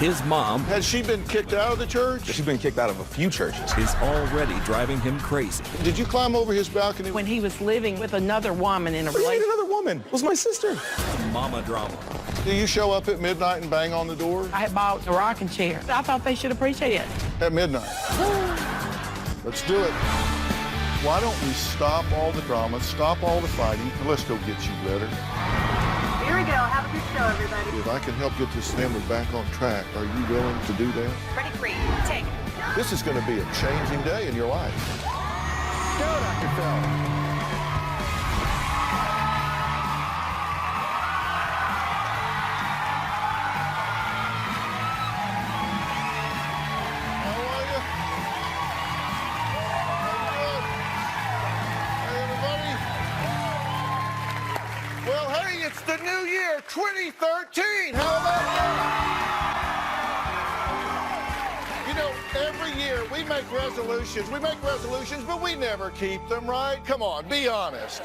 his mom... Has she been kicked out of the church? She's been kicked out of a few churches. ...is already driving him crazy. Did you climb over his balcony? When he was living with another woman in a What do you mean relationship. another woman? It was my sister. Mama drama. Do you show up at midnight and bang on the door? I had bought a rocking chair. I thought they should appreciate it. At midnight. Let's do it. Why don't we stop all the drama, stop all the fighting, and let's go get you better. Here we go. Have a good show, everybody. If I can help get this family back on track, are you willing to do that? Ready, free, take. This is going to be a changing day in your life. Go, Dr. Phil. It's the new year, 2013. How about that? You know, every year we make resolutions. We make resolutions, but we never keep them, right? Come on, be honest.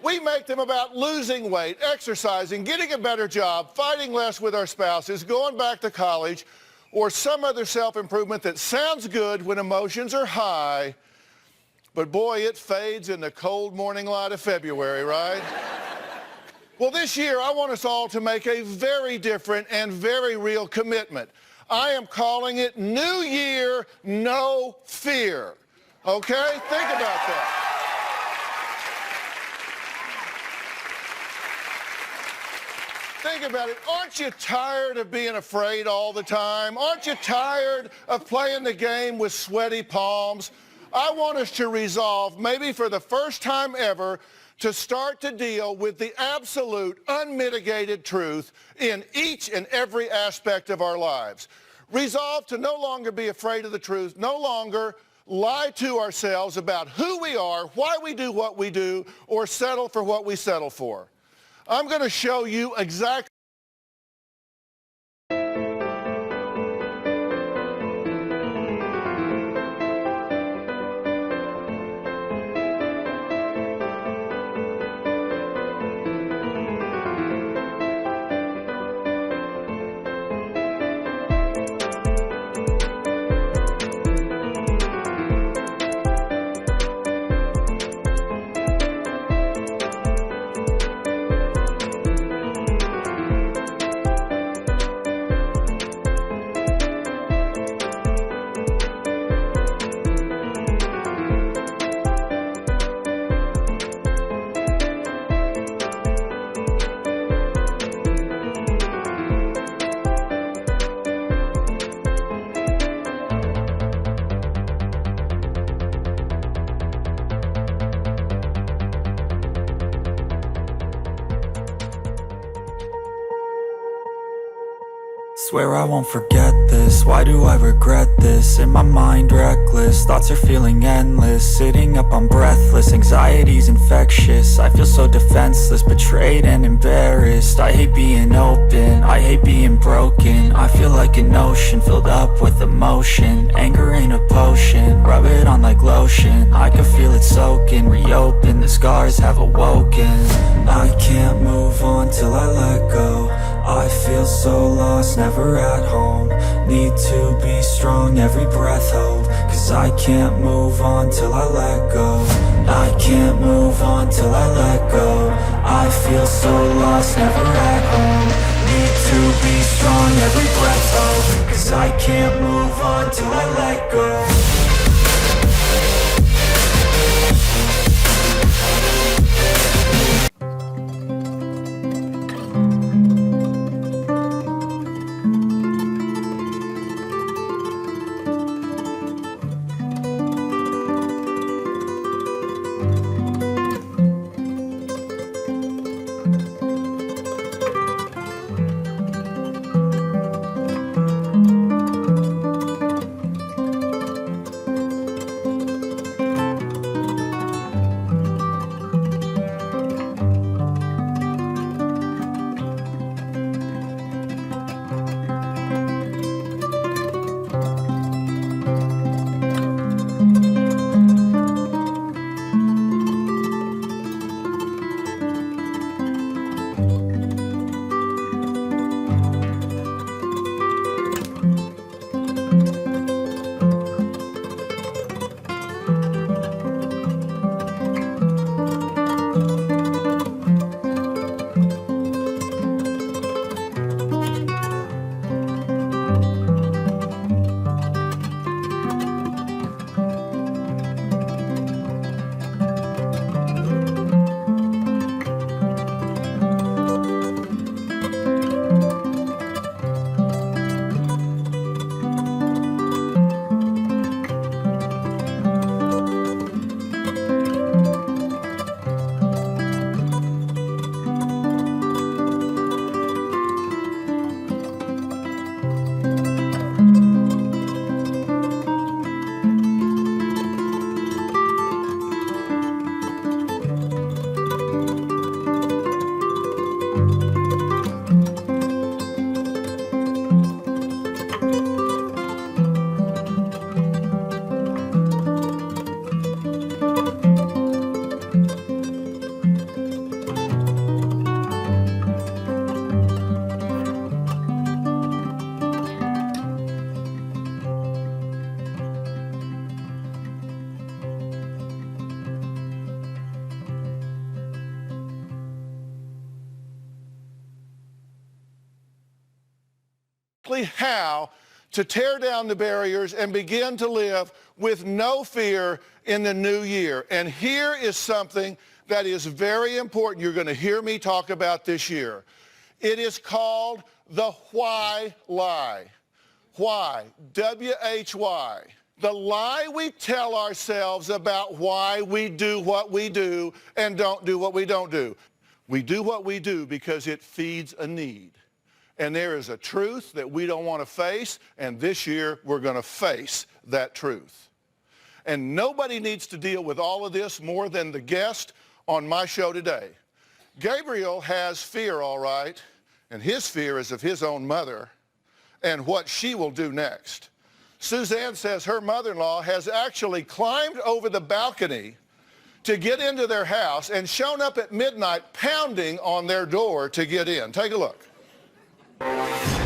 We make them about losing weight, exercising, getting a better job, fighting less with our spouses, going back to college, or some other self-improvement that sounds good when emotions are high, but boy, it fades in the cold morning light of February, right? Well, this year, I want us all to make a very different and very real commitment. I am calling it New Year, No Fear. Okay? Think about that. Think about it. Aren't you tired of being afraid all the time? Aren't you tired of playing the game with sweaty palms? I want us to resolve, maybe for the first time ever, to start to deal with the absolute, unmitigated truth in each and every aspect of our lives. Resolve to no longer be afraid of the truth, no longer lie to ourselves about who we are, why we do what we do, or settle for what we settle for. I'm going to show you exactly. Swear I won't forget this, why do I regret this? In my mind reckless, thoughts are feeling endless. Sitting up I'm breathless, anxiety's infectious. I feel so defenseless, betrayed and embarrassed. I hate being open, I hate being broken. I feel like an ocean filled up with emotion. Anger ain't a potion, rub it on like lotion. I can feel it soaking, reopen, the scars have awoken. I can't move on till I let go. I feel so lost, never at home. Need to be strong, every breath hold. Cause I can't move on till I let go. I can't move on till I let go. I feel so lost, never at home. Need to be strong, every breath hold. Cause I can't move on till I let go. how to tear down the barriers and begin to live with no fear in the new year. And here is something that is very important you're going to hear me talk about this year. It is called the why lie. Why? W-H-Y. The lie we tell ourselves about why we do what we do and don't do what we don't do. We do what we do because it feeds a need. And there is a truth that we don't want to face, and this year we're going to face that truth. And nobody needs to deal with all of this more than the guest on my show today. Gabriel has fear, all right, and his fear is of his own mother and what she will do next. Suzanne says her mother-in-law has actually climbed over the balcony to get into their house and shown up at midnight pounding on their door to get in. Take a look.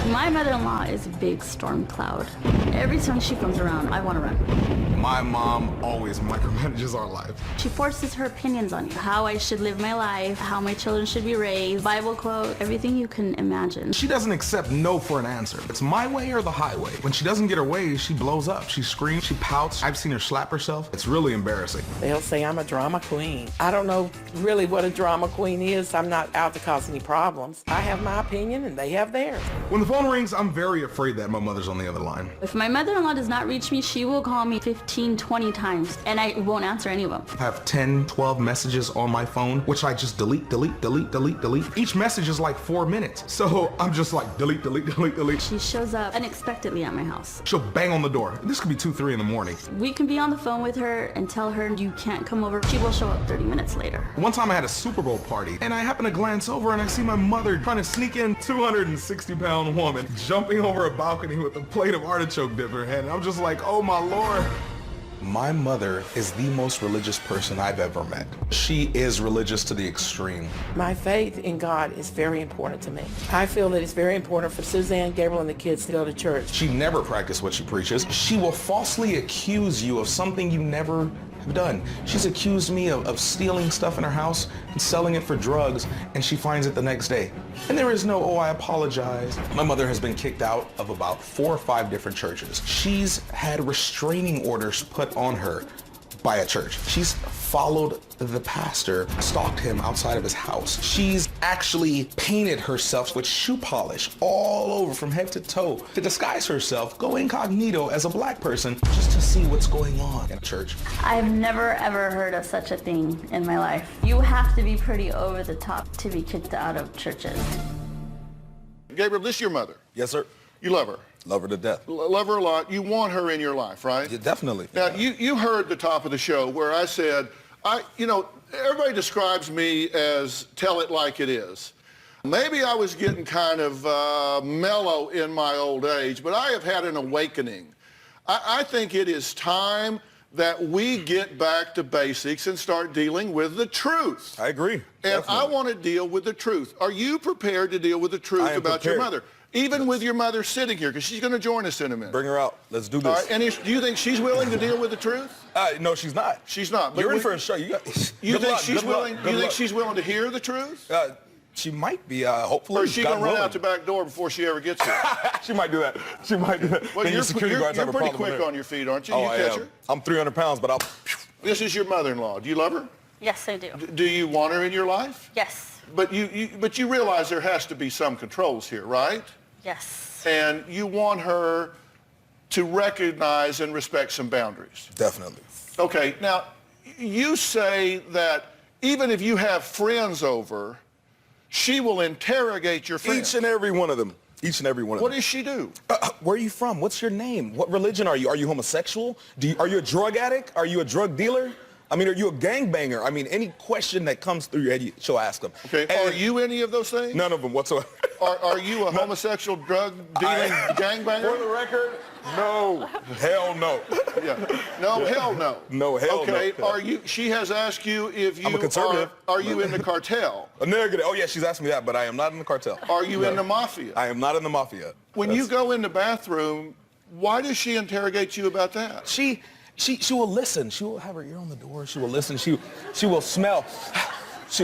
My mother-in-law is a big storm cloud. Every time she comes around, I want to run. My mom always micromanages our life. She forces her opinions on you, how I should live my life, how my children should be raised, Bible quote, everything you can imagine. She doesn't accept no for an answer. It's my way or the highway. When she doesn't get her way, she blows up. She screams, she pouts. I've seen her slap herself. It's really embarrassing. They'll say I'm a drama queen. I don't know really what a drama queen is. I'm not out to cause any problems. I have my opinion and they have theirs. When the phone rings, I'm very afraid that my mother's on the other line. If my mother-in-law does not reach me, she will call me 15, 20 times, and I won't answer any of them. I have 10, 12 messages on my phone, which I just delete. Each message is like 4 minutes. So I'm just like delete. She shows up unexpectedly at my house. She'll bang on the door. This could be 2, 3 in the morning. We can be on the phone with her and tell her you can't come over. She will show up 30 minutes later. One time I had a Super Bowl party, and I happen to glance over and I see my mother trying to sneak in, 260-pound woman, jumping over a balcony with a plate of artichoke dip in her hand. And I'm just like, oh my Lord. My mother is the most religious person I've ever met. She is religious to the extreme. My faith in God is very important to me. I feel that it's very important for Suzanne, Gabriel, and the kids to go to church. She never practiced what she preaches. She will falsely accuse you of something you never have done. She's accused me of stealing stuff in her house and selling it for drugs, and she finds it the next day. And there is no, oh, I apologize. My mother has been kicked out of about 4 or 5 different churches. She's had restraining orders put on her by a church. She's followed the pastor, stalked him outside of his house. She's actually painted herself with shoe polish all over from head to toe to disguise herself, go incognito as a black person just to see what's going on in church. I've never ever heard of such a thing in my life. You have to be pretty over the top to be kicked out of churches. Gabriel, this is your mother. Yes, sir. You love her. Love her to death. Love her a lot. You want her in your life, right? Yeah, definitely. Now, you heard the top of the show where I said, everybody describes me as tell it like it is. Maybe I was getting kind of mellow in my old age, but I have had an awakening. I think it is time that we get back to basics and start dealing with the truth. I agree. And Definitely. I want to deal with the truth. Are you prepared to deal with the truth about your mother? Even with your mother sitting here, because she's going to join us in a minute. Bring her out. Let's do this. All right, and do you think she's willing to deal with the truth? No, she's not. She's not. But You're in for a show. You think she's willing? You think she's willing to hear the truth? She might be. Hopefully. Or is she going to run out the back door before she ever gets here? She might do that. She might do that. Well, you're pretty quick on your feet, aren't you? Oh, you I catch am. her? I'm 300 pounds, but I'll. This is your mother-in-law. Do you love her? Yes, I do. Do you want her in your life? Yes. But you realize there has to be some controls here, right? Yes. And you want her to recognize and respect some boundaries. Definitely. Okay, now, you say that even if you have friends over, she will interrogate your friends. Each and every one of them. Each and every one of them. What does she do? Where are you from? What's your name? What religion are you? Are you homosexual? Are you a drug addict? Are you a drug dealer? I mean, are you a gangbanger? I mean, any question that comes through your head, she'll ask them. Okay, are you any of those things? None of them whatsoever. Are you a homosexual drug dealing gangbanger? For the record, no. Hell no. Yeah. No, hell no. No, hell no. Okay, she has asked you if you I'm a conservative. Are you in the cartel? A negative. Oh, yeah, she's asked me that, but I am not in the cartel. Are you in the mafia? I am not in the mafia. When you go in the bathroom, why does she interrogate you about that? She will listen. She will have her ear on the door. She will listen. She will smell.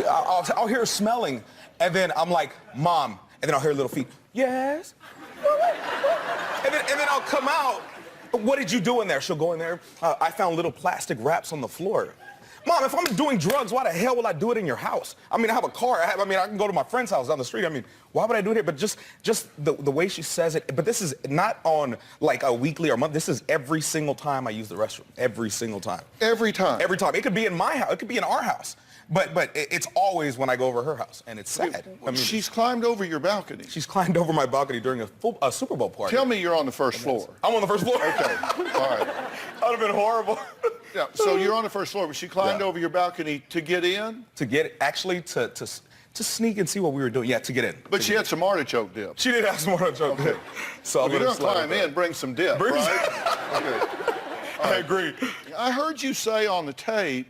I'll hear her smelling, and then I'm like, Mom, and then I'll hear little feet. Yes. and then I'll come out. What did you do in there? She'll go in there. I found little plastic wraps on the floor. Mom, if I'm doing drugs, why the hell will I do it in your house? I mean, I have a car. I can go to my friend's house down the street. I mean, why would I do it here? But just the way she says it. But this is not on like a weekly or month. This is every single time I use the restroom. Every single time. Every time? Every time. It could be in my house. It could be in our house. But it's always when I go over her house, and it's sad. I mean, she's climbed over your balcony. She's climbed over my balcony during a Super Bowl party. Tell me you're on the first floor. I'm on the first floor? Okay, all right. That would have been horrible. Yeah, so you're on the first floor, but she climbed over your balcony to get in? To sneak and see what we were doing. Yeah, to get in. But she had some artichoke dip. She did have some artichoke dip. So if you're going to climb in, bring some dip, right? Okay. I agree. I heard you say on the tape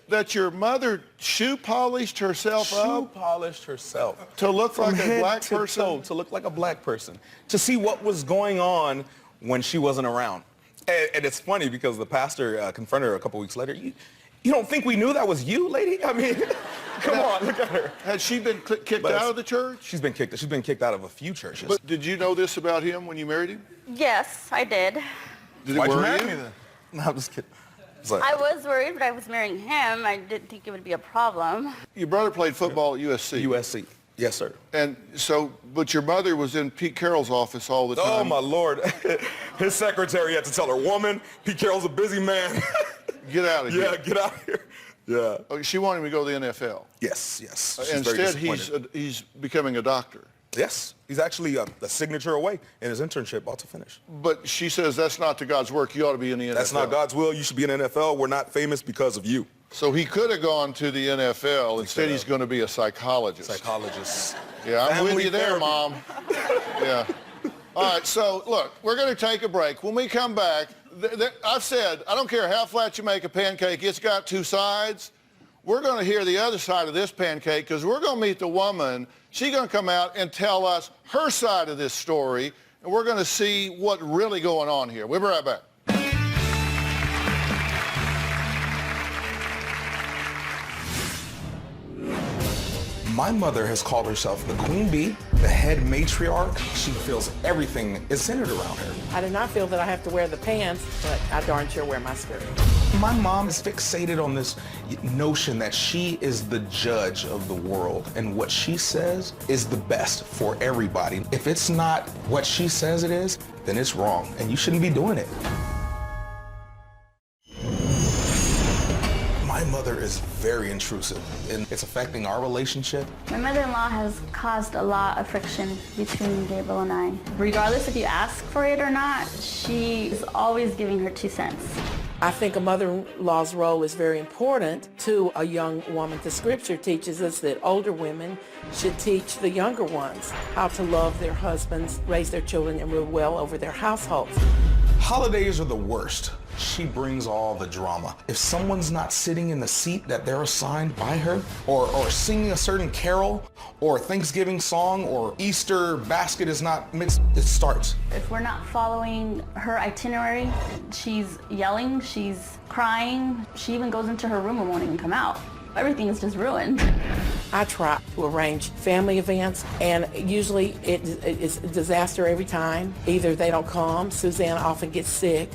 that your mother shoe polished herself up? Shoe polished herself. To look like a black person? To look like a black person. To see what was going on when she wasn't around. And it's funny because the pastor confronted her a couple weeks later. You don't think we knew that was you, lady? I mean, come on, look at her. Had she been kicked out of the church? She's been kicked out of a few churches. But did you know this about him when you married him? Yes, I did. Did it Why'd you worry marry you? me then? No, I'm just kidding. I was worried, but I was marrying him. I didn't think it would be a problem. Your brother played football at USC. USC. Yes, sir. And so, but your mother was in Pete Carroll's office all the time. Oh, my Lord. His secretary had to tell her, woman, Pete Carroll's a busy man. Get out of here. Yeah, get out of here. Yeah. Okay, she wanted him to go to the NFL. Yes. She's Instead, very disappointed. he's becoming a doctor. Yes. He's actually a signature away in his internship about to finish. But she says that's not to God's work. You ought to be in the NFL. That's not God's will. You should be in the NFL. We're not famous because of you. So he could have gone to the NFL. Instead, he's going to be a psychologist. Psychologist. Yeah, I'm with you there, therapy. Mom. Yeah. All right, so look, we're going to take a break. When we come back, I've said, I don't care how flat you make a pancake, it's got two sides. We're going to hear the other side of this pancake because we're going to meet the woman. She's going to come out and tell us her side of this story, and we're going to see what's really going on here. We'll be right back. My mother has called herself the Queen Bee, the head matriarch. She feels everything is centered around her. I do not feel that I have to wear the pants, but I darn sure wear my skirt. My mom is fixated on this notion that she is the judge of the world, and what she says is the best for everybody. If it's not what she says it is, then it's wrong, and you shouldn't be doing it. My mother is very intrusive, and it's affecting our relationship. My mother-in-law has caused a lot of friction between Gabriel and I. Regardless if you ask for it or not, she is always giving her 2 cents. I think a mother-in-law's role is very important to a young woman. The scripture teaches us that older women should teach the younger ones how to love their husbands, raise their children, and rule well over their households. Holidays are the worst. She brings all the drama. If someone's not sitting in the seat that they're assigned by her, or singing a certain carol, or Thanksgiving song, or Easter basket is not mixed, it starts. If we're not following her itinerary, she's yelling, she's crying. She even goes into her room and won't even come out. Everything is just ruined. I try to arrange family events, and usually it's a disaster every time. Either they don't come, Suzanne often gets sick,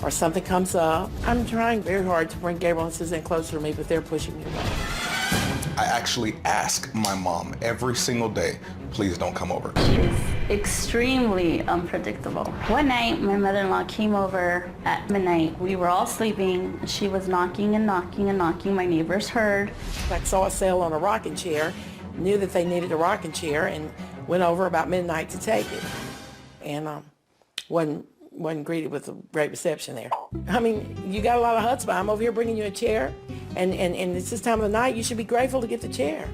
or something comes up. I'm trying very hard to bring Gabriel and Suzanne closer to me, but they're pushing me away. I actually ask my mom every single day, please don't come over. She is extremely unpredictable. One night, my mother-in-law came over at midnight. We were all sleeping. She was knocking and knocking and knocking. My neighbors heard. I saw a sale on a rocking chair, knew that they needed a rocking chair, and went over about midnight to take it. And wasn't greeted with a great reception there. I mean, you got a lot of chutzpah. I'm over here bringing you a chair, and it's this time of the night. You should be grateful to get the chair.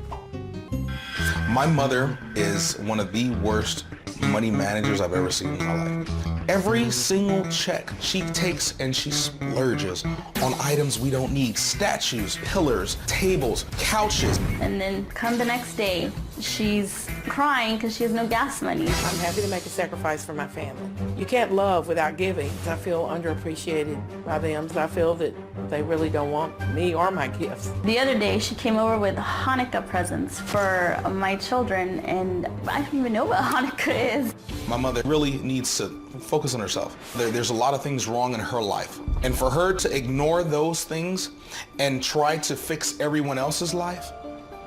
My mother is one of the worst money managers I've ever seen in my life. Every single check she takes and she splurges on items we don't need. Statues, pillars, tables, couches. And then come the next day, She's crying because she has no gas money. I'm happy to make a sacrifice for my family. You can't love without giving. I feel underappreciated by them. I feel that they really don't want me or my gifts. The other day, she came over with Hanukkah presents for my children, and I don't even know what Hanukkah is. My mother really needs to focus on herself. There's a lot of things wrong in her life. And for her to ignore those things and try to fix everyone else's life,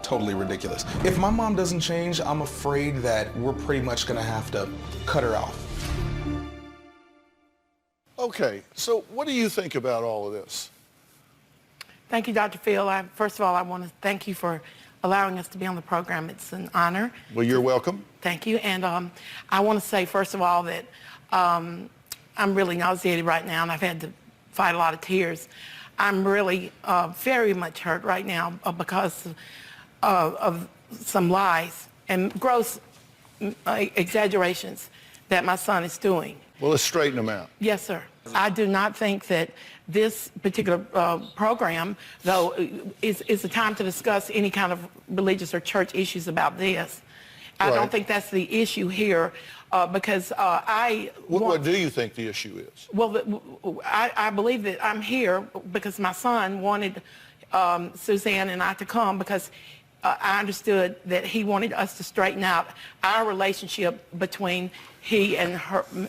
totally ridiculous. If my mom doesn't change, I'm afraid that we're pretty much gonna have to cut her off. Okay, so what do you think about all of this? Thank you, Dr. Phil. First of all, I want to thank you for allowing us to be on the program. It's an honor. Well, you're welcome. Thank you. And I want to say, first of all, that I'm really nauseated right now, and I've had to fight a lot of tears. I'm really very much hurt right now because of some lies and gross exaggerations that my son is doing. Well, let's straighten them out. Yes, sir. I do not think that this particular program, though, is the time to discuss any kind of religious or church issues about this. I Right. don't think that's the issue here because What do you think the issue is? Well, I believe that I'm here because my son wanted Suzanne and I to come because I understood that he wanted us to straighten out our relationship between he and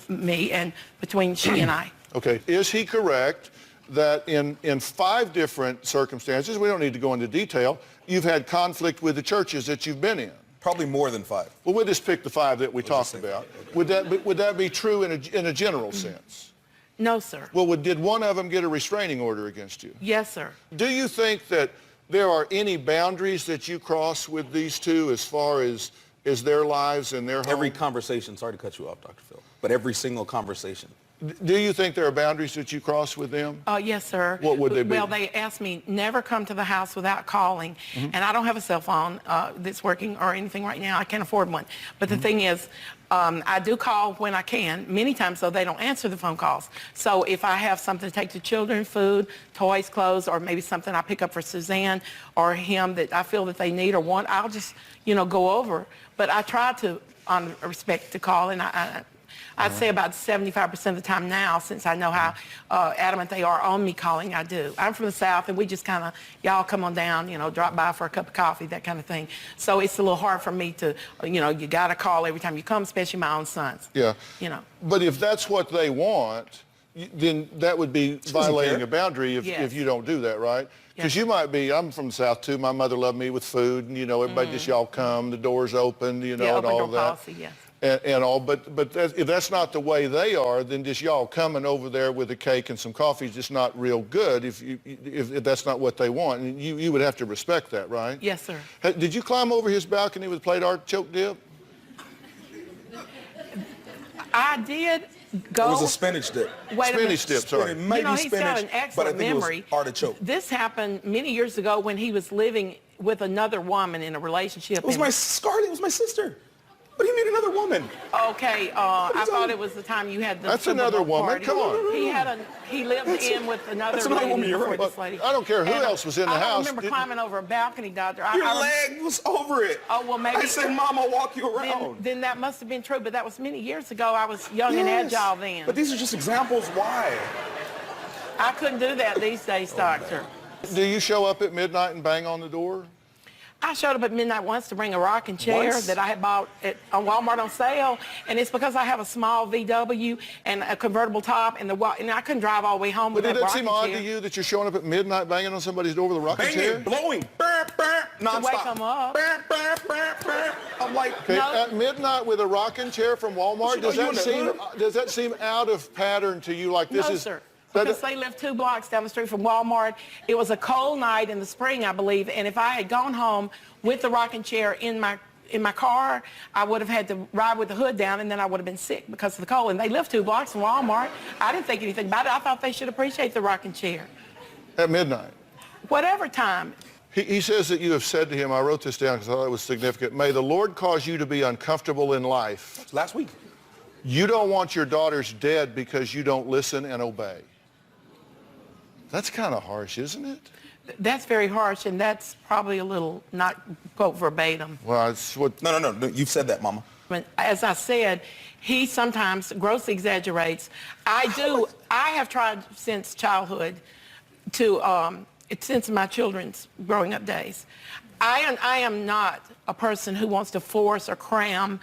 me, and between she and I. Okay, is he correct that in 5 different circumstances, we don't need to go into detail, you've had conflict with the churches that you've been in? Probably more than 5. Well, we'll just pick the 5 that we talked about. Would that be true in a general sense? No, sir. Well, did one of them get a restraining order against you? Yes, sir. Do you think that there are any boundaries that you cross with these two as far as their lives and their home? Every conversation, sorry to cut you off, Dr. Phil, but every single conversation. Do you think there are boundaries that you cross with them? Yes, sir. What would they be? Well, they asked me never come to the house without calling, and I don't have a cell phone that's working or anything right now. I can't afford one. But the thing is, I do call when I can. Many times, though, they don't answer the phone calls. So if I have something to take to children, food, toys, clothes, or maybe something I pick up for Suzanne or him that I feel that they need or want, I'll just, go over. But I try to, on respect, to call, and I'd say about 75% of the time now, since I know how adamant they are on me calling, I do. I'm from the South, and we just kind of, y'all come on down, drop by for a cup of coffee, that kind of thing. So it's a little hard for me to, you got to call every time you come, especially my own sons. Yeah. But if that's what they want, then that would be violating a boundary if you don't do that, right? Because you might be, I'm from the South too, my mother loved me with food, and everybody just y'all come, the door's open, and all open door that. Policy, yes. And all, but if that's not the way they are, then just y'all coming over there with a cake and some coffee is just not real good if that's not what they want. And you would have to respect that, right? Yes, sir. Did you climb over his balcony with plate artichoke dip? I did go. It was a spinach dip. Wait a minute. Spinach dip, sorry. Maybe he's spinach, got an but I excellent think memory. it was artichoke. This happened many years ago when he was living with another woman in a relationship. It was my Scarlett, it was my sister. But he made another woman. Okay, I thought it was the time you had the That's Super another Bowl woman. party. Come on. He lived in with another that's another lady woman, you're before right. this lady. I don't care who else was in the I house. don't remember climbing over a balcony, Doctor. Your leg was over it. Oh, well, maybe. I said, Mom, I'll walk you around. Then that must have been true, but that was many years ago. I was young and agile then. But these are just examples why. I couldn't do that these days, Doctor. Do you show up at midnight and bang on the door? I showed up at midnight once to bring a rocking chair Once? that I had bought on Walmart on sale, and it's because I have a small VW and a convertible top, and I couldn't drive all the way home with But that did it rocking seem odd chair. to you that you're showing up at midnight banging on somebody's door with a rocking chair? Banging, blowing, nonstop. wake 'em up. I'm like, Okay, No. at midnight with a rocking chair from Walmart, Does does that seem out of pattern to you? Like this No, is sir. that- Because they lived 2 blocks down the street from Walmart. It was a cold night in the spring, I believe, and if I had gone home with the rocking chair in my car, I would have had to ride with the hood down, and then I would have been sick because of the cold. And they lived 2 blocks from Walmart. I didn't think anything about it. I thought they should appreciate the rocking chair. at midnight. Whatever time. He says that you have said to him, I wrote this down because I thought it was significant, may the Lord cause you to be uncomfortable in life. last week. You don't want your daughters dead because you don't listen and obey. That's kind of harsh, isn't it? That's very harsh, and that's probably a little, not quote verbatim. Well, it's what... No, you've said that, Mama. As I said, he sometimes grossly exaggerates. I have tried since childhood to, since my children's growing up days. I am not a person who wants to force or cram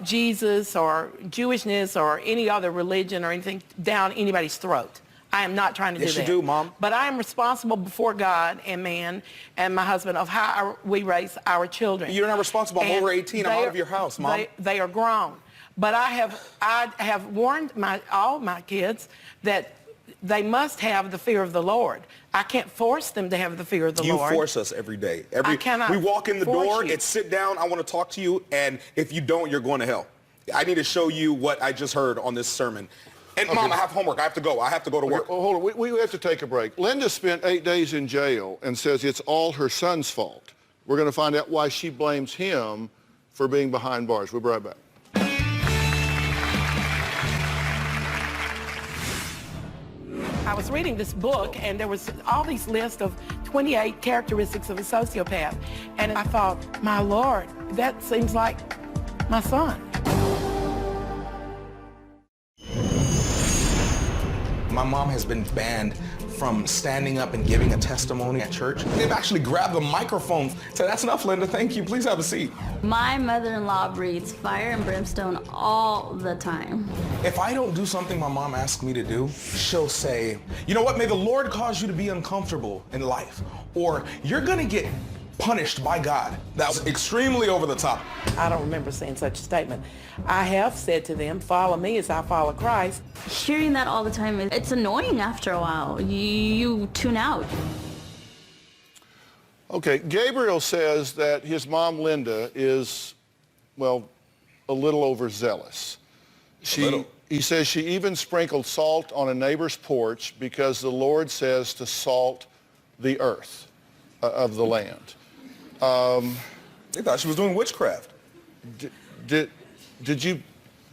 Jesus or Jewishness or any other religion or anything down anybody's throat. I am not trying to do that. Yes, you do, Mom. But I am responsible before God and man and my husband of how we raise our children. You're not responsible. I'm over 18. I'm out of your house, Mom. They are grown. But I have warned all my kids that they must have the fear of the Lord. I can't force them to have the fear of the Lord. You force us every day. I cannot we walk in the door, you. it's sit down, I want to talk to you, and if you don't, you're going to hell. I need to show you what I just heard on this sermon. And Mom, I have homework. I have to go. I have to go to work. Okay, hold on. We have to take a break. Linda spent 8 days in jail and says it's all her son's fault. We're going to find out why she blames him for being behind bars. We'll be right back. I was reading this book, and there was all these lists of 28 characteristics of a sociopath. And I thought, my Lord, that seems like my son. My mom has been banned from standing up and giving a testimony at church. They've actually grabbed the microphone. So that's enough, Linda. Thank you. Please have a seat. My mother-in-law breathes fire and brimstone all the time. If I don't do something my mom asks me to do, she'll say, you know what, may the Lord cause you to be uncomfortable in life, or you're gonna get punished by God. That was extremely over the top. I don't remember saying such a statement. I have said to them, follow me as I follow Christ. Hearing that all the time, it's annoying after a while. You tune out. Okay, Gabriel says that his mom, Linda, is, well, a little overzealous. He says she even sprinkled salt on a neighbor's porch because the Lord says to salt the earth of the land. They thought she was doing witchcraft. Did you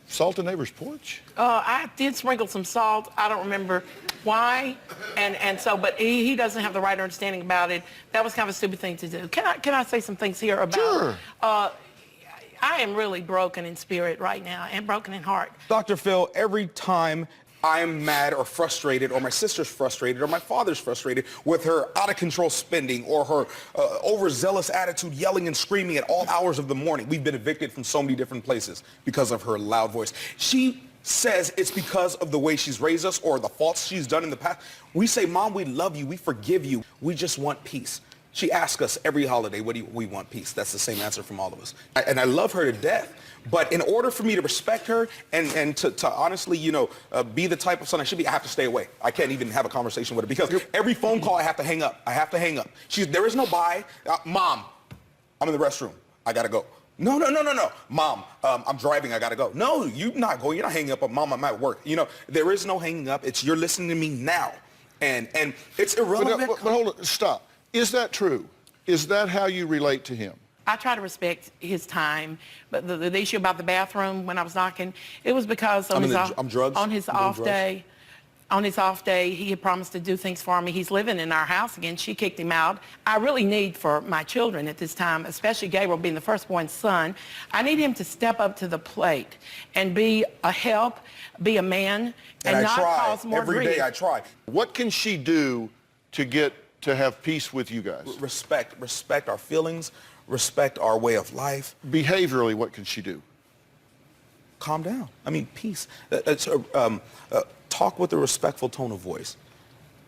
salt a neighbor's porch? I did sprinkle some salt. I don't remember why, and so, but he doesn't have the right understanding about it. That was kind of a stupid thing to do. Can I say some things here about? Sure. I am really broken in spirit right now and broken in heart. Dr. Phil, every time I'm mad or frustrated, or my sister's frustrated, or my father's frustrated with her out-of-control spending or her overzealous attitude, yelling and screaming at all hours of the morning. We've been evicted from so many different places because of her loud voice. She says it's because of the way she's raised us or the faults she's done in the past. We say, Mom, we love you. We forgive you. We just want peace. She asks us every holiday, what do we want? Peace. That's the same answer from all of us. And I love her to death. But in order for me to respect her and to honestly, be the type of son I should be, I have to stay away. I can't even have a conversation with her because every phone call I have to hang up. I have to hang up. There is no bye. Mom, I'm in the restroom. I got to go. No. Mom, I'm driving. I got to go. No, you're not going. You're not hanging up. Mom, I'm at work. There is no hanging up. It's you're listening to me now. And it's irrelevant. But hold on. Stop. Is that true? Is that how you relate to him? I try to respect his time, but the issue about the bathroom when I was knocking, it was because on his off day, he had promised to do things for me. He's living in our house again. She kicked him out. I really need for my children at this time, especially Gabriel being the firstborn son, I need him to step up to the plate and be a help, be a man, and not cause more grief. Every day I try. What can she do to have peace with you guys? Respect our feelings, respect our way of life. Behaviorally, what can she do? Calm down. I mean, peace. Talk with a respectful tone of voice.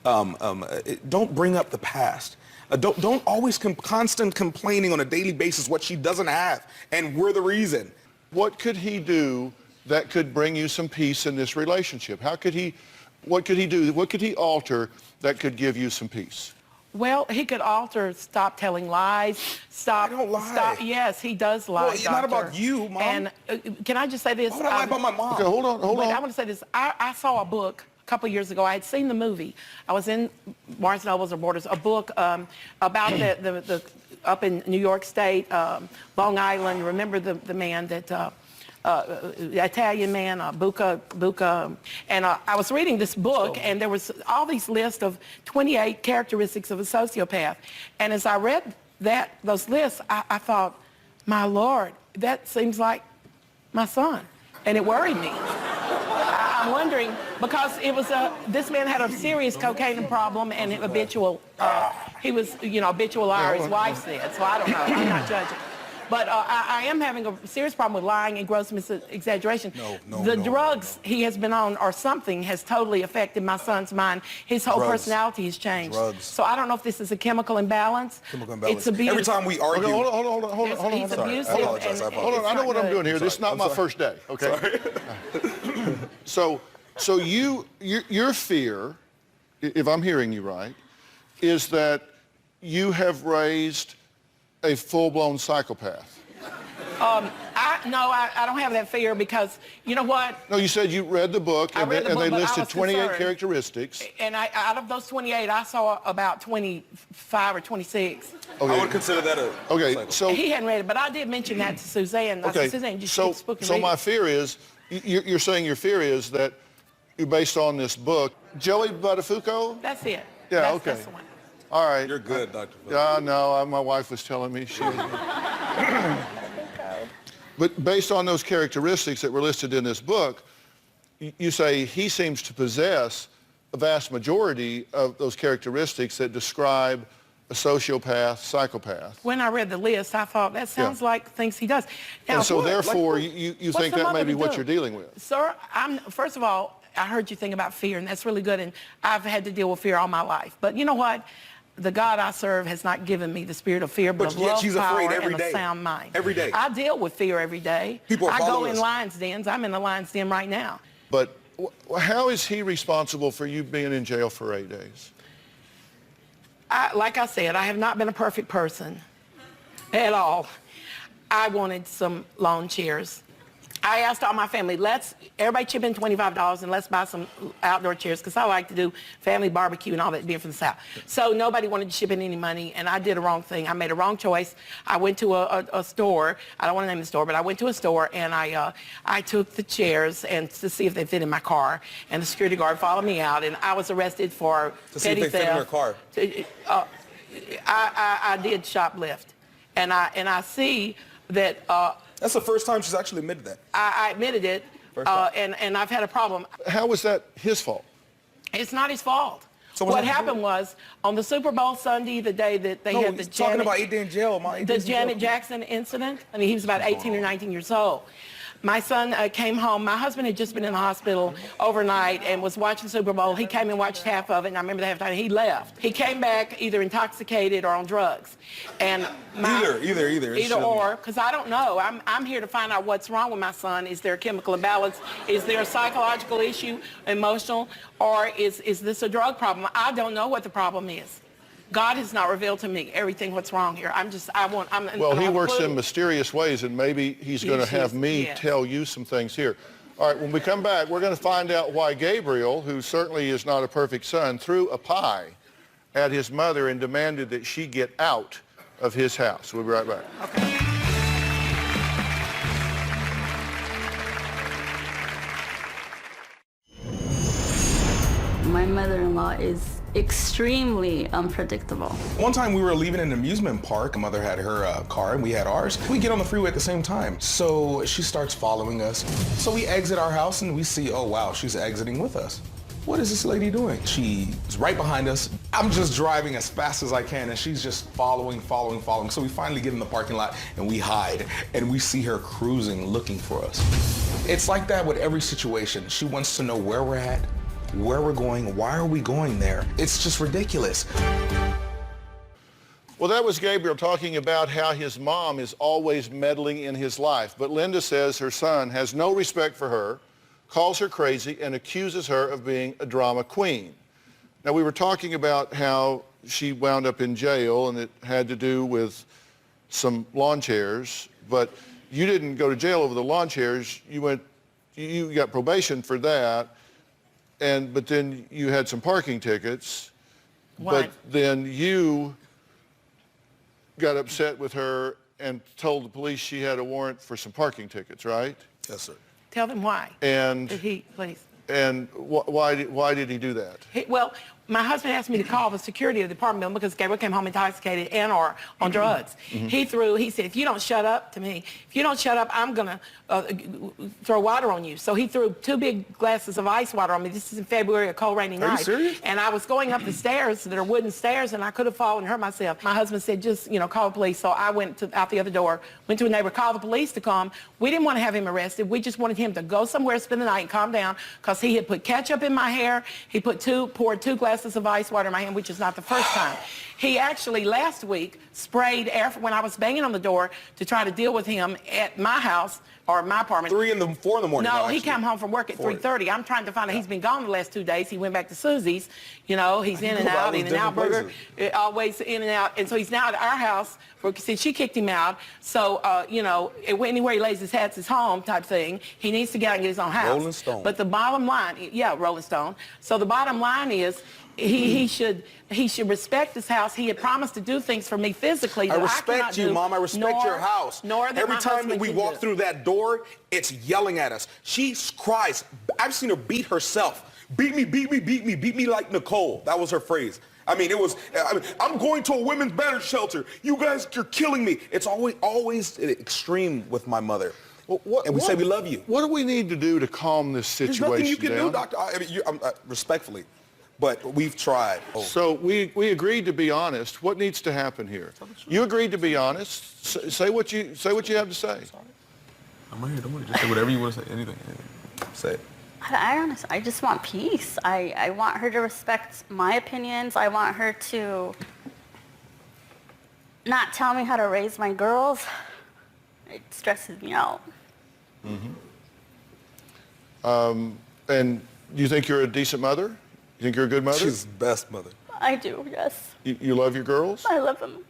Don't bring up the past. Don't always constant complaining on a daily basis what she doesn't have, and we're the reason. What could he do that could bring you some peace in this relationship? What could he do? What could he alter that could give you some peace? Well, he could stop telling lies, I don't lie. Stop. Yes, he does lie, Well, it's not about you, Mom. And can I just say this? Why would I lie about my mom? Okay, hold on. I want to say this. I saw a book a couple of years ago. I had seen the movie. I was in Barnes & Nobles or Borders, a book about the up in New York State, Long Island. Remember the man that Italian man, Buca. And I was reading this book, and there was all these lists of 28 characteristics of a sociopath. And as I read those lists, I thought, my Lord, that seems like my son. And it worried me. I'm wondering, because it was this man had a serious cocaine problem and habitual, he was, habitual liar, his wife said, so I don't know, I'm not judging. But I am having a serious problem with lying and gross exaggeration. The drugs he has been on or something has totally affected my son's mind. His whole personality has changed. Drugs. So I don't know if this is a chemical imbalance. Chemical imbalance. It's abuse. Every time we argue. Okay, hold on. He's abusive. I apologize. Hold on, I know what I'm doing here. This is not my first day, okay? So your fear, if I'm hearing you right, is that you have raised a full-blown psychopath. I don't have that fear because, you know what? No, you said you read the book and they listed 28 characteristics. And out of those 28, I saw about 25 or 26. Okay. I would consider that a Okay, so He hadn't read it, but I did mention that to Suzanne. I said, Suzanne, just so, keep the book and so read my it. fear is, you're saying your fear is that you're based on this book, Jelly Buttafuoco? That's it. Yeah, That's okay. the one. All right. You're good, Dr. Phil. Yeah, no, my wife was telling me she... But based on those characteristics that were listed in this book, you say he seems to possess a vast majority of those characteristics that describe a sociopath, psychopath. When I read the list, I thought, that sounds like things he does. Now, And so therefore, what- you what's think the that may mother be to what do? you're dealing with. Sir, first of all, I heard you think about fear, and that's really good, and I've had to deal with fear all my life. But you know what? The God I serve has not given me the spirit of fear, but of yet love, she's power, afraid every and day. a sound mind. Every day. I deal with fear every day. People are I go following in us. lions' dens. I'm in the lion's den right now. But how is he responsible for you being in jail for 8 days? Like I said, I have not been a perfect person at all. I wanted some lawn chairs. I asked all my family, everybody chip in $25 and let's buy some outdoor chairs, because I like to do family barbecue and all that, being from the South. So nobody wanted to chip in any money, and I did a wrong thing. I made a wrong choice. I went to a store. I don't want to name the store, but I went to a store, and I took the chairs and to see if they fit in my car, and the security guard followed me out, and I was arrested for petty theft. To see if they fit in your car. I did shoplift, and I see that. That's the first time she's actually admitted that. I admitted it, and I've had a problem. How was that his fault? It's not his fault. So what happened was, on the Super Bowl Sunday, the day that they had the he's talking about 8 days in jail. the Janet Jackson incident, I mean, he was about 18 or 19 years old. My son came home. My husband had just been in the hospital overnight and was watching Super Bowl. He came and watched half of it, and I remember the halftime. He left. He came back either intoxicated or on drugs. And either or, because I don't know. I'm here to find out what's wrong with my son. Is there a chemical imbalance? Is there a psychological issue, emotional, or is this a drug problem? I don't know what the problem is. God has not revealed to me everything what's wrong here. Well, he works in mysterious ways, and maybe he's going to have me tell you some things here. All right, when we come back, we're going to find out why Gabriel, who certainly is not a perfect son, threw a pie at his mother and demanded that she get out of his house. We'll be right back. Okay. My mother-in-law is extremely unpredictable. One time we were leaving an amusement park. Mother had her car and we had ours. We get on the freeway at the same time. So she starts following us. So we exit our house and we see, oh wow, she's exiting with us. What is this lady doing? She's right behind us. I'm just driving as fast as I can and she's just following. So we finally get in the parking lot and we hide and we see her cruising, looking for us. It's like that with every situation. She wants to know where we're at, where we're going, why are we going there? It's just ridiculous. Well, that was Gabriel talking about how his mom is always meddling in his life. But Linda says her son has no respect for her, calls her crazy, and accuses her of being a drama queen. Now, we were talking about how she wound up in jail, and it had to do with some lawn chairs, but you didn't go to jail over the lawn chairs. You got probation for that. But then you had some parking tickets. What? But then you got upset with her and told the police she had a warrant for some parking tickets, right? Yes, sir. Tell them why. And Please. And why did he do that? Well, my husband asked me to call the security of the apartment building because Gabriel came home intoxicated and or on drugs. He said, if you don't shut up to me, if you don't shut up, I'm going to throw water on you. So he threw 2 big glasses of ice water on me. This is in February, a cold, rainy night. Are you serious? And I was going up the stairs that are wooden stairs, and I could have fallen and hurt myself. My husband said, just, call the police. So I went out the other door, went to a neighbor, called the police to come. We didn't want to have him arrested. We just wanted him to go somewhere, spend the night, and calm down, because he had put ketchup in my hair. He poured 2 glasses of ice water in my hand, which is not the first time. He actually last week sprayed air when I was banging on the door to try to deal with him at my house or my apartment. 4 in the morning. No, he came home from work at 3:30. I'm trying to find out. He's been gone the last 2 days. He went back to Susie's. He's in and out, burger, always in and out. And so he's now at our house since she kicked him out. So, anywhere he lays his hats is home type thing. He needs to get out and get his own house. Rolling Stone. But the bottom line, Rolling Stone. So the bottom line is, he should respect this house. He had promised to do things for me physically that I respect you, Mom. I respect your house. Every time that we walk through that door, it's yelling at us. She cries. I've seen her beat herself. Beat me like Nicole. That was her phrase. I'm going to a women's battered shelter. You guys are killing me. It's always extreme with my mother. Well, and we say we love you. What do we need to do to calm this situation down? There's nothing you can do, Doctor. Respectfully. But we've tried. So we agreed to be honest. What needs to happen here? You agreed to be honest. Say what you have to say. I'm right here. Don't worry. Just say whatever you want to say. Anything. Say it. I just want peace. I want her to respect my opinions. I want her to not tell me how to raise my girls. It stresses me out. And you think you're a decent mother? You think you're a good mother? She's the best mother. I do, yes. You love your girls? I love them.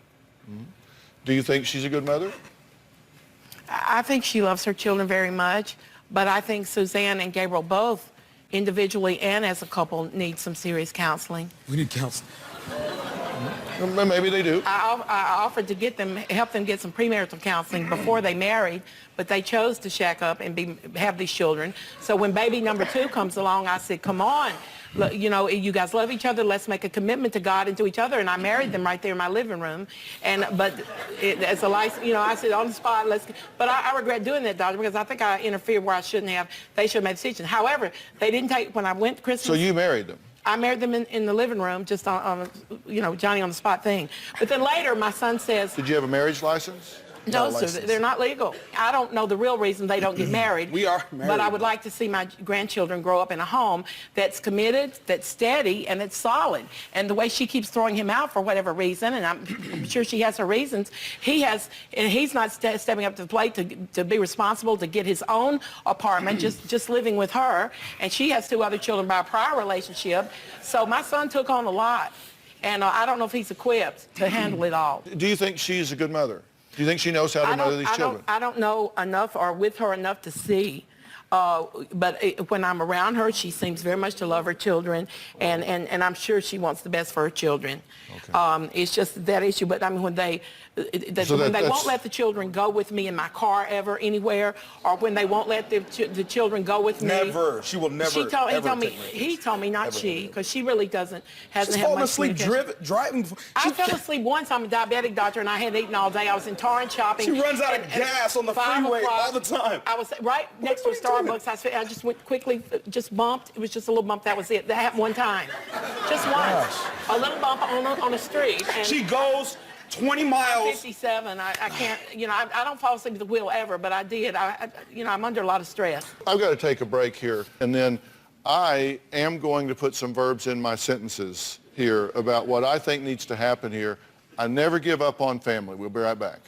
Do you think she's a good mother? I think she loves her children very much, but I think Suzanne and Gabriel both, individually and as a couple, need some serious counseling. We need counseling. Maybe they do. I offered to help them get some premarital counseling before they married, but they chose to shack up and have these children. So when baby number 2 comes along, I said, come on. You guys love each other. Let's make a commitment to God and to each other. And I married them right there in my living room. But as a license, I said on the spot, but I regret doing that, Doctor, because I think I interfered where I shouldn't have. They should have made a decision. However, they didn't take, when I went to Christmas. So you married them? I married them in the living room, just on Johnny on the spot thing. But then later, my son says. Did you have a marriage license? No, sir, they're not legal. I don't know the real reason they don't get married. We are married. But I would like to see my grandchildren grow up in a home that's committed, that's steady, and that's solid. And the way she keeps throwing him out for whatever reason, and I'm sure she has her reasons, he's not stepping up to the plate to be responsible, to get his own apartment, just living with her. And she has 2 other children by a prior relationship. So my son took on a lot. And I don't know if he's equipped to handle it all. Do you think she's a good mother? Do you think she knows how to mother these children? I don't know enough or with her enough to see. But when I'm around her, she seems very much to love her children, and I'm sure she wants the best for her children. Okay. It's just that issue. But I mean, when they won't let the children go with me in my car ever anywhere, or when they won't let the children go with me. Never. She will never. He told me, not she, because she really hasn't had much asleep driving. I fell asleep once. I'm a diabetic, Doctor, and I hadn't eaten all day. I was in Torrance shopping. She runs out of gas on the freeway all the time. I was right next to a Starbucks. I just went quickly, just bumped. It was just a little bump. That was it. That happened one time. Just once. A little bump on a street. And she goes 20 miles. 57. I can't, I don't fall asleep at the wheel ever, but I did. I'm under a lot of stress. I've got to take a break here, and then I am going to put some verbs in my sentences here about what I think needs to happen here. I never give up on family. We'll be right back.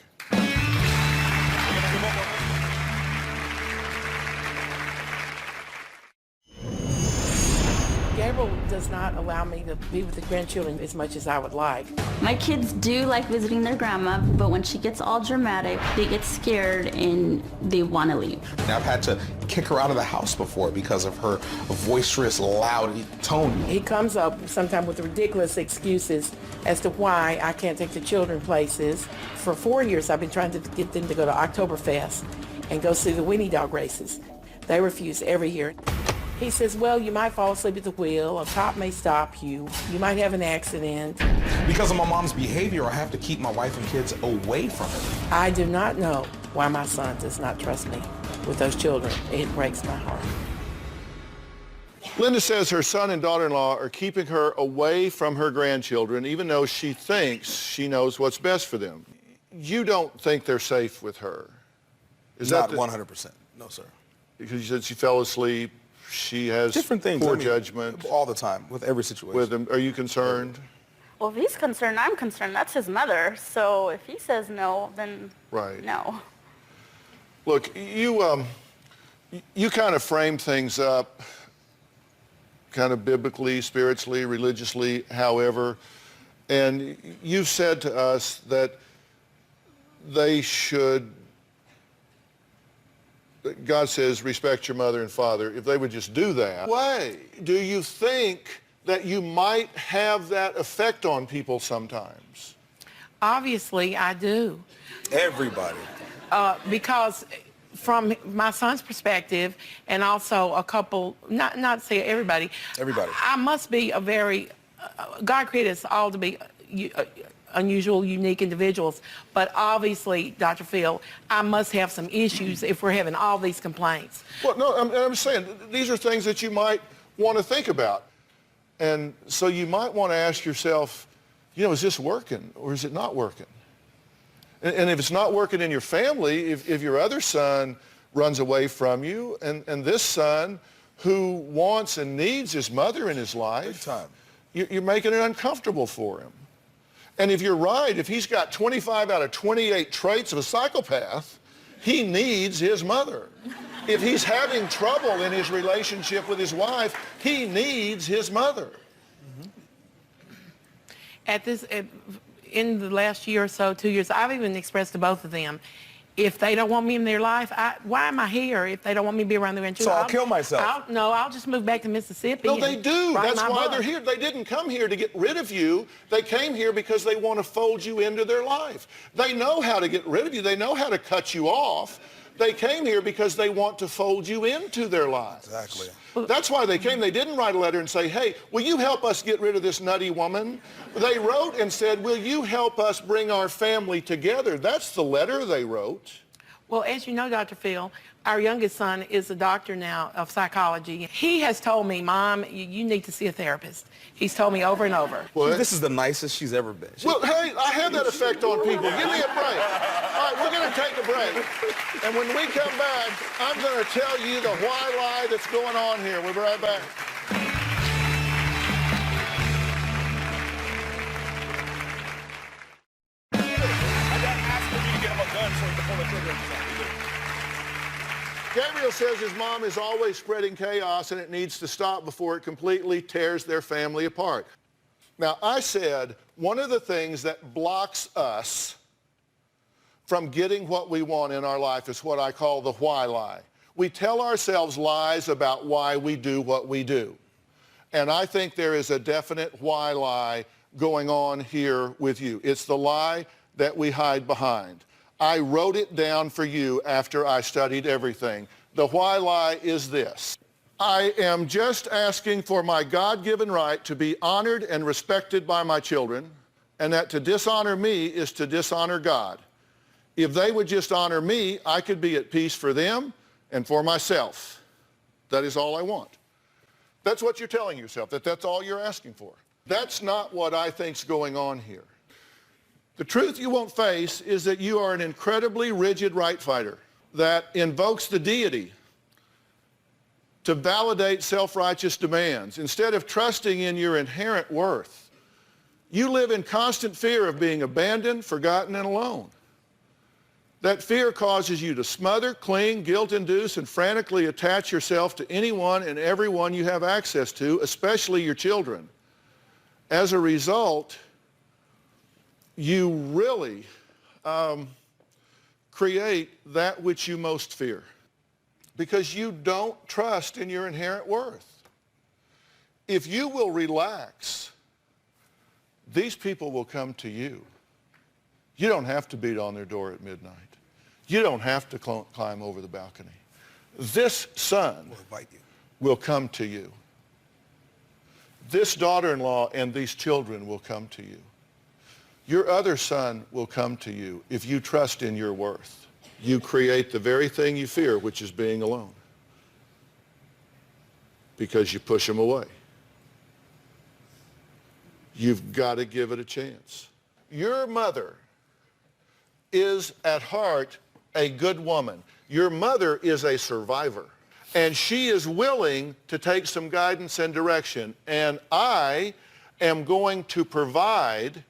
Gabriel does not allow me to be with the grandchildren as much as I would like. My kids do like visiting their grandma, but when she gets all dramatic, they get scared and they want to leave. I've had to kick her out of the house before because of her boisterous, loud tone. He comes up sometimes with ridiculous excuses as to why I can't take the children places. For 4 years, I've been trying to get them to go to Oktoberfest. and go see the weenie dog races. They refuse every year. He says, well, you might fall asleep at the wheel, a cop may stop you, you might have an accident. Because of my mom's behavior, I have to keep my wife and kids away from her. I do not know why my son does not trust me with those children. It breaks my heart. Linda says her son and daughter-in-law are keeping her away from her grandchildren, even though she thinks she knows what's best for them. You don't think they're safe with her? Is Not that 100%. No, sir. Because you said she fell asleep, she has Different things. poor I mean, judgment. all the time, with every situation. With them. Are you concerned? Well, if he's concerned, I'm concerned. That's his mother. So if he says no, then Right. no. Look, you kind of frame things up kind of biblically, spiritually, religiously, however, and you've said to us that they should, God says, respect your mother and father. If they would just do that, why do you think that you might have that effect on people sometimes? Obviously, I do. Everybody. Because from my son's perspective, and also a couple, not to say everybody. Everybody. I must be a very, God created us all to be unusual, unique individuals. But obviously, Dr. Phil, I must have some issues if we're having all these complaints. Well, no, I'm saying these are things that you might want to think about. And so you might want to ask yourself, you know, is this working or is it not working? And if it's not working in your family, if your other son runs away from you and this son who wants and needs his mother in his life, Big time. You're making it uncomfortable for him. And if you're right, if he's got 25 out of 28 traits of a psychopath, he needs his mother. If he's having trouble in his relationship with his wife, he needs his mother. In the last year or so, 2 years, I've even expressed to both of them, if they don't want me in their life, why am I here if they don't want me to be around their grandchildren? So I'll kill myself. I'll just move back to Mississippi. No, they and do. write That's my why book. they're here. They didn't come here to get rid of you. They came here because they want to fold you into their life. They know how to get rid of you. They know how to cut you off. They came here because they want to fold you into their lives. Exactly. That's why they came. They didn't write a letter and say, hey, will you help us get rid of this nutty woman? They wrote and said, will you help us bring our family together? That's the letter they wrote. Well, as you know, Dr. Phil, our youngest son is a doctor now of psychology. He has told me, Mom, you need to see a therapist. He's told me over and over. Well, This is the nicest she's ever been. well, hey, I have that effect on people. Give me a break. All right, we're going to take a break. And when we come back, I'm going to tell you the why lie that's going on here. We'll be right back. Gabriel says his mom is always spreading chaos and it needs to stop before it completely tears their family apart. Now, I said one of the things that blocks us from getting what we want in our life is what I call the why lie. We tell ourselves lies about why we do what we do. And I think there is a definite why lie going on here with you. It's the lie that we hide behind. I wrote it down for you after I studied everything. The why lie is this. I am just asking for my God-given right to be honored and respected by my children, and that to dishonor me is to dishonor God. If they would just honor me, I could be at peace for them and for myself. That is all I want. That's what you're telling yourself, that's all you're asking for. That's not what I think's going on here. The truth you won't face is that you are an incredibly rigid right fighter that invokes the deity to validate self-righteous demands. Instead of trusting in your inherent worth, you live in constant fear of being abandoned, forgotten, and alone. That fear causes you to smother, cling, guilt-induce, and frantically attach yourself to anyone and everyone you have access to, especially your children. As a result, you really create that which you most fear because you don't trust in your inherent worth. If you will relax, these people will come to you. You don't have to beat on their door at midnight. You don't have to climb over the balcony. This son will come to you. This daughter-in-law and these children will come to you. Your other son will come to you if you trust in your worth. You create the very thing you fear, which is being alone, because you push them away. You've got to give it a chance. Your mother is at heart a good woman. Your mother is a survivor, and she is willing to take some guidance and direction, and I am going to provide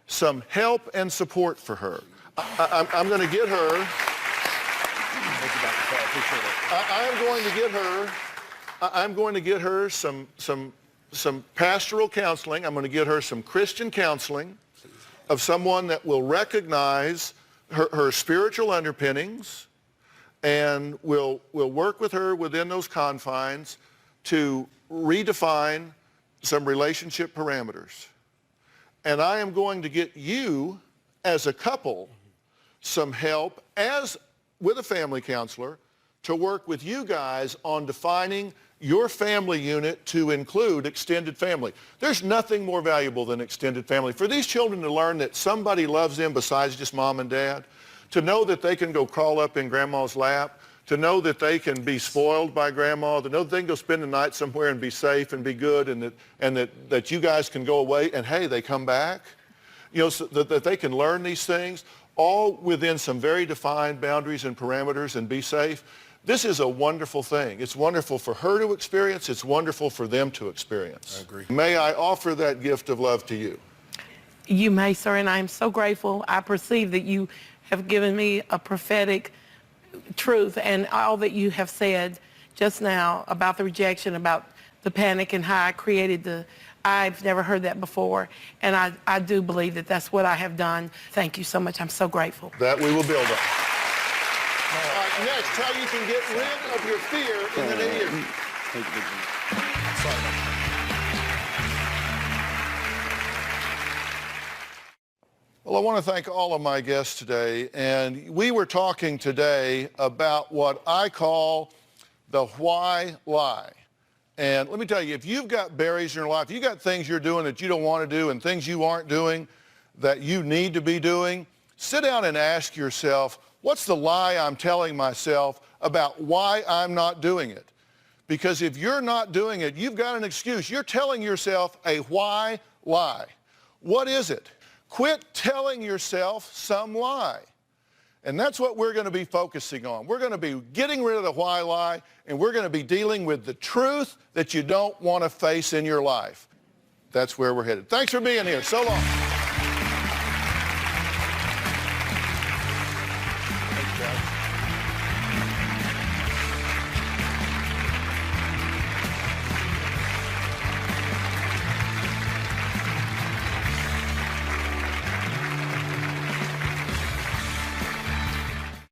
some help and support for her. I'm going to get her. I'm going to get her some pastoral counseling. I'm going to get her some Christian counseling of someone that will recognize her spiritual underpinnings and will work with her within those confines to redefine some relationship parameters. And I am going to get you as a couple some help as with a family counselor to work with you guys on defining your family unit to include extended family. There's nothing more valuable than extended family. For these children to learn that somebody loves them besides just mom and dad, to know that they can go crawl up in grandma's lap, to know that they can be spoiled by grandma, to know that they can go spend the night somewhere and be safe and be good, and that you guys can go away and hey, they come back. You know, so that they can learn these things all within some very defined boundaries and parameters and be safe. This is a wonderful thing. It's wonderful for her to experience. It's wonderful for them to experience. I agree. May I offer that gift of love to you? You may, sir, and I am so grateful. I perceive that you have given me a prophetic truth, and all that you have said just now about the rejection, about the panic and how I created I've never heard that before, and I do believe that that's what I have done. Thank you so much. I'm so grateful. That we will build on. All right, next, how you can get rid of your fear in the new year. Well, I want to thank all of my guests today, and we were talking today about what I call the why lie. And let me tell you, if you've got barriers in your life, you've got things you're doing that you don't want to do and things you aren't doing that you need to be doing, sit down and ask yourself, what's the lie I'm telling myself about why I'm not doing it? Because if you're not doing it, you've got an excuse. You're telling yourself a why lie. What is it? Quit telling yourself some lie. And that's what we're going to be focusing on. We're going to be getting rid of the why lie, and we're going to be dealing with the truth that you don't want to face in your life. That's where we're headed. Thanks for being here. So long.